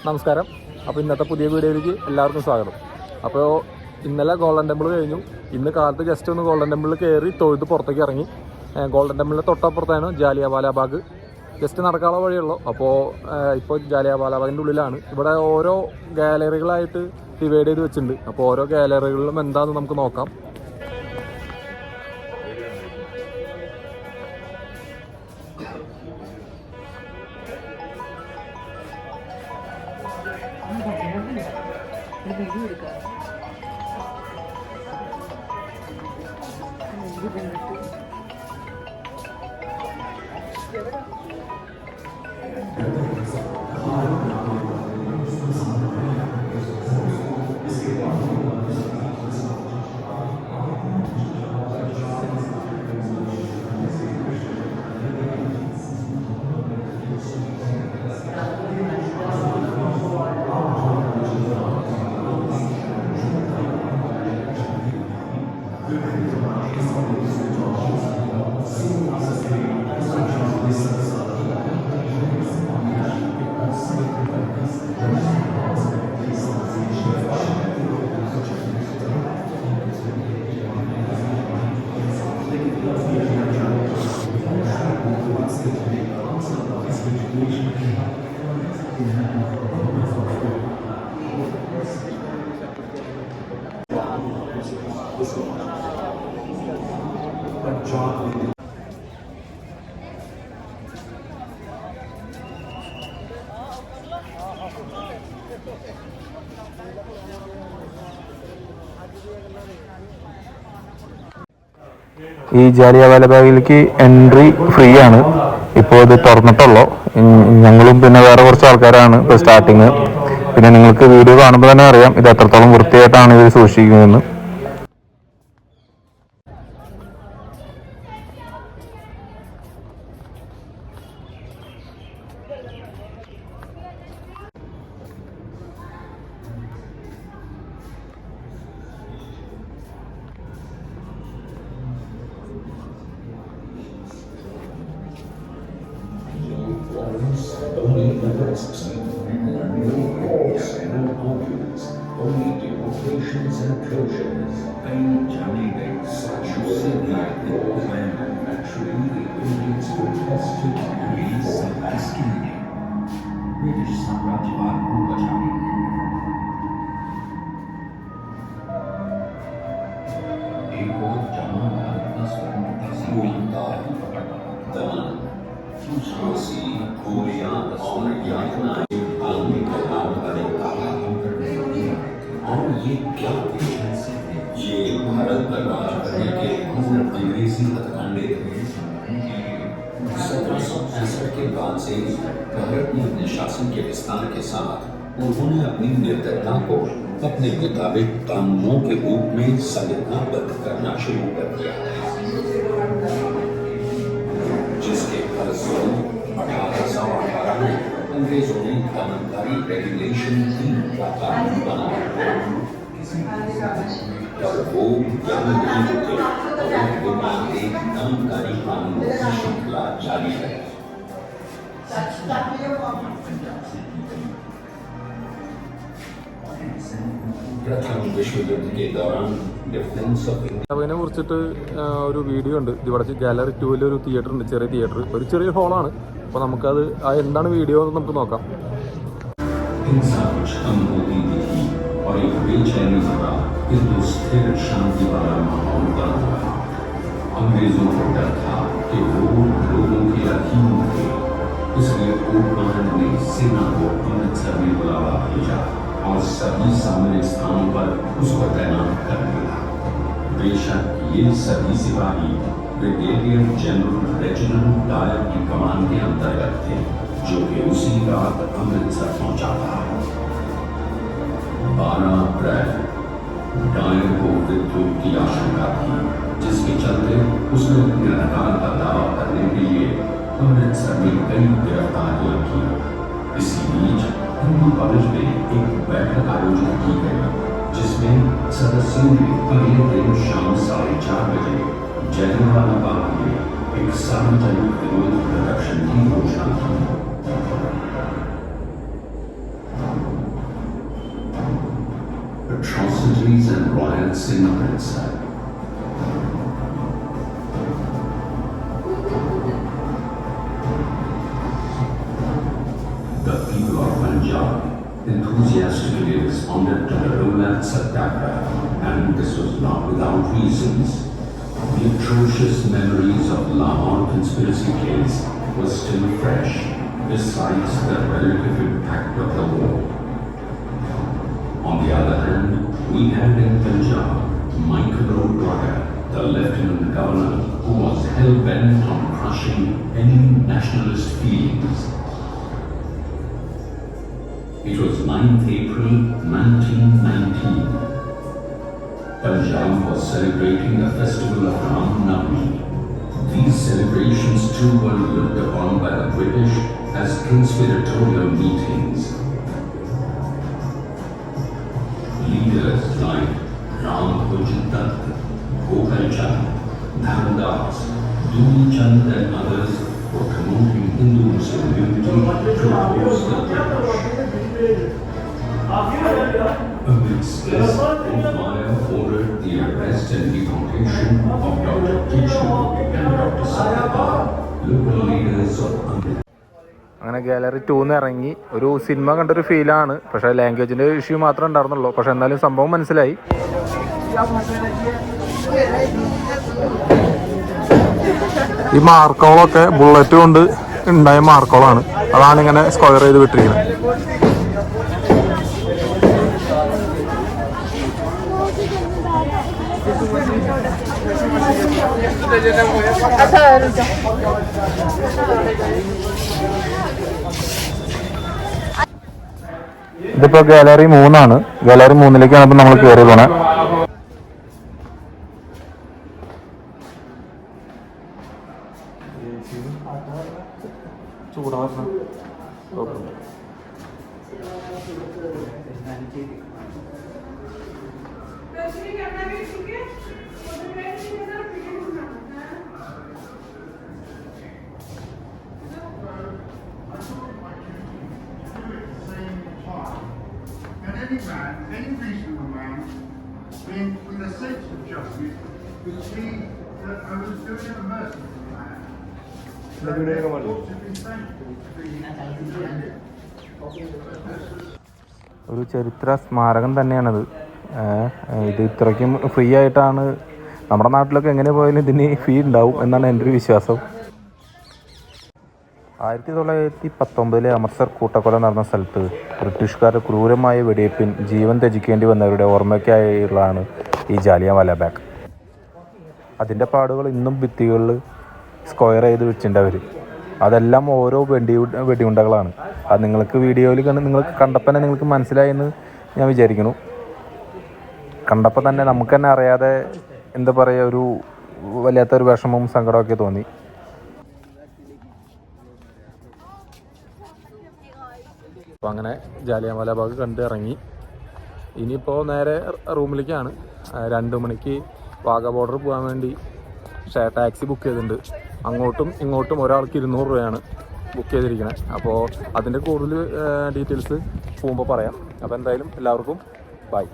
നമസ്കാരം. അപ്പോൾ ഇന്നത്തെ പുതിയ വീഡിയോയിലേക്ക് എല്ലാവർക്കും സ്വാഗതം. അപ്പോൾ ഇന്നലെ ഗോൾഡൻ ടെമ്പിൾ കഴിഞ്ഞു. ഇന്ന് കാലത്ത് ജസ്റ്റ് ഒന്ന് ഗോൾഡൻ ടെമ്പിളിൽ കയറി തൊഴുത് പുറത്തേക്ക് ഇറങ്ങി. ഗോൾഡൻ ടെമ്പിളിൻ്റെ തൊട്ടപ്പുറത്താണ് ജാലിയൻവാലാ ബാഗ്. ജസ്റ്റ് നടക്കാനുള്ള വഴിയുള്ളൂ. അപ്പോൾ ഇപ്പോൾ ജാലിയൻവാലാ ബാഗിൻ്റെ ഉള്ളിലാണ്. ഇവിടെ ഓരോ ഗാലറികളായിട്ട് ഡിവൈഡ് ചെയ്ത് വെച്ചിട്ടുണ്ട്. അപ്പോൾ ഓരോ ഗാലറികളിലും എന്താണെന്ന് നമുക്ക് നോക്കാം. ഈ ജാലിയൻവാലാ ബാഗിലേക്ക് എൻട്രി ഫ്രീ ആണ്. ഇപ്പോൾ ഇത് തുറന്നിട്ടുള്ളൂ. ഞങ്ങളും പിന്നെ വേറെ കുറച്ച് ആൾക്കാരാണ് ഇപ്പോൾ സ്റ്റാർട്ടിങ്. പിന്നെ നിങ്ങൾക്ക് വീഡിയോ കാണുമ്പോൾ തന്നെ അറിയാം ഇത് എത്രത്തോളം വൃത്തിയായിട്ടാണ് ഇവർ സൂക്ഷിക്കുന്നതെന്ന്. के बाद से ही भारत ने अपने शासन के विस्तार के साथ उन्होंने अपनी निर्दयता को अपने मुताबिक कानूनों के रूप में संविधानबद्ध करना शुरू कर दिया, जिसके फलस्वरूप 1818 में अंग्रेजों ने दमनकारी रेगुलेशन 3 का कानून बनाया। और वो यही नहीं रुके और एक दमनकारी कानून की श्रृंखला जारी है। प्रथम विश्व युद्ध के दौरान डिफेंस ऑफ അതിനെ കുറിച്ചിട്ട് ഒരു വീഡിയോ ഉണ്ട്. ഇവിടെ ഗാലറി 2 ഒരു തിയേറ്റർ ഉണ്ട്, ചെറിയ തിയേറ്റർ, ഒരു ചെറിയ ഹോളാണ്. അപ്പോൾ നമുക്കത് എന്താണ് വീഡിയോ എന്ന് നമുക്ക് നോക്കാം. और एक बेचैनी भरा किंतु स्थिर शांति वाला माहौल बना हुआ। अंग्रेजों को डर था कि वो लोगों के अधीन थे, इसलिए कोटवान ने सेना को अमृतसर में बुलावा भेजा और सभी सामरिक स्थानों पर उसको तैनात कर दिया। बेशक ये सभी सिपाही ब्रिगेडियर जनरल रेजिडेंट डायर की कमान के अंतर्गत थे, जो कि उसी रात अमृतसर पहुंचा था। 12 अप्रैल डायर को मृत्यु की आशंका थी, जिसके चलते उसने अपने अधिकार का दावा करने के लिए अमृतसर में कई गिरफ्तारियां की। इसी बीच हिंदू कॉलेज में एक बैठक आयोजित की गई, जिसमें सदस्यों ने अगले दिन शाम 4:30 बजे जलियांवाला बाग में एक सार्वजनिक विरोध प्रदर्शन की घोषणा की। atrocities and riots in Amritsar. The people of Punjab enthusiastically responded to the Rohlat Satyagraha, and this was not without reasons. The atrocious memories of Lahore conspiracy case was still fresh, besides the relative impact of the war. On the other hand, we had in Punjab Michael O'Dwyer, the Lieutenant Governor, who was hell-bent on crushing any nationalist feelings. It was 9th April 1919. Punjab was celebrating the festival of Ram Navami. These celebrations too were looked upon by the British as conspiratorial meetings. Leaders like Ram Pujatat, Gokal Chand, Dhandas, Duli Chand and others were promoting Hindu-Muslim unity to oppose the British. Amidst this, O'Dwyer ordered the arrest and deportation of Dr. Kitchener and Dr. Satyapal, local leaders of Amritsar. അങ്ങനെ gallery 2 ഇറങ്ങി ഒരു cinema കണ്ടൊരു ഫീലാണ്. പക്ഷേ ലാംഗ്വേജിൻ്റെ issue മാത്രമേ ഉണ്ടായിരുന്നുള്ളൂ. പക്ഷേ എന്നാലും സംഭവം മനസ്സിലായി. ഈ മാർക്കോളൊക്കെ ബുള്ളറ്റ് കൊണ്ട് ഉണ്ടായ മാർക്കോളാണ്. അതാണ് ഇങ്ങനെ സ്ക്വയർ ചെയ്ത് വിട്ടിരിക്കുന്നത്. ഇതിപ്പോ ഗാലറി 3 ഗാലറി 3ലേക്കാണ് ഇപ്പൊ നമ്മൾ കയറി പോണേ. Any man, any reasonable man, being with a sense of justice, would see that I was doing a merciful man. So I ought to be thankful to ഒരു ചരിത്ര സ്മാരകം തന്നെയാണത്. ഇത് ഇത്രയ്ക്കും ഫ്രീ ആയിട്ടാണ്. നമ്മുടെ നാട്ടിലൊക്കെ എങ്ങനെ പോയാലും ഇതിന് ഫീ ഉണ്ടാവും എന്നാണ് എൻ്റെ ഒരു വിശ്വാസം. 1919 അമൃത്സർ കൂട്ടക്കൊല നടന്ന സ്ഥലത്ത് ബ്രിട്ടീഷുകാരുടെ ക്രൂരമായ വെടിവയ്പ്പിൽ ജീവൻ ത്യജിക്കേണ്ടി വന്നവരുടെ ഓർമ്മയ്ക്കായുള്ളതാണ് ഈ ജാലിയൻവാല ബാഗ്. അതിൻ്റെ പാടുകൾ ഇന്നും ഭിത്തികളിൽ സ്ക്വയർ ചെയ്ത് വെച്ചിട്ടുണ്ട് അവർ. അതെല്ലാം ഓരോ വെടിയുണ്ടകളാണ്. അത് നിങ്ങൾക്ക് വീഡിയോയിൽ നിങ്ങൾക്ക് കണ്ടപ്പോൾ തന്നെ നിങ്ങൾക്ക് മനസ്സിലായെന്ന് ഞാൻ വിചാരിക്കുന്നു. കണ്ടപ്പോൾ തന്നെ നമുക്ക് തന്നെ അറിയാതെ എന്താ പറയുക, ഒരു വല്ലാത്തൊരു വിഷമവും സങ്കടമൊക്കെ തോന്നി. അപ്പോൾ അങ്ങനെ ജാലിയൻവാല ബാഗ് കണ്ട് ഇറങ്ങി. ഇനിയിപ്പോൾ നേരെ റൂമിലേക്കാണ്. 2 മണിക്ക് വാഗ ബോർഡർ പോകാൻ വേണ്ടി ടാക്സി ബുക്ക് ചെയ്തിട്ടുണ്ട്. അങ്ങോട്ടും ഇങ്ങോട്ടും ഒരാൾക്ക് 200 രൂപയാണ് ബുക്ക് ചെയ്തിരിക്കുന്നത്. അപ്പോൾ അതിൻ്റെ കൂടുതൽ ഡീറ്റെയിൽസ് പോകുമ്പോൾ പറയാം. അപ്പോൾ എന്തായാലും എല്ലാവർക്കും ബൈ.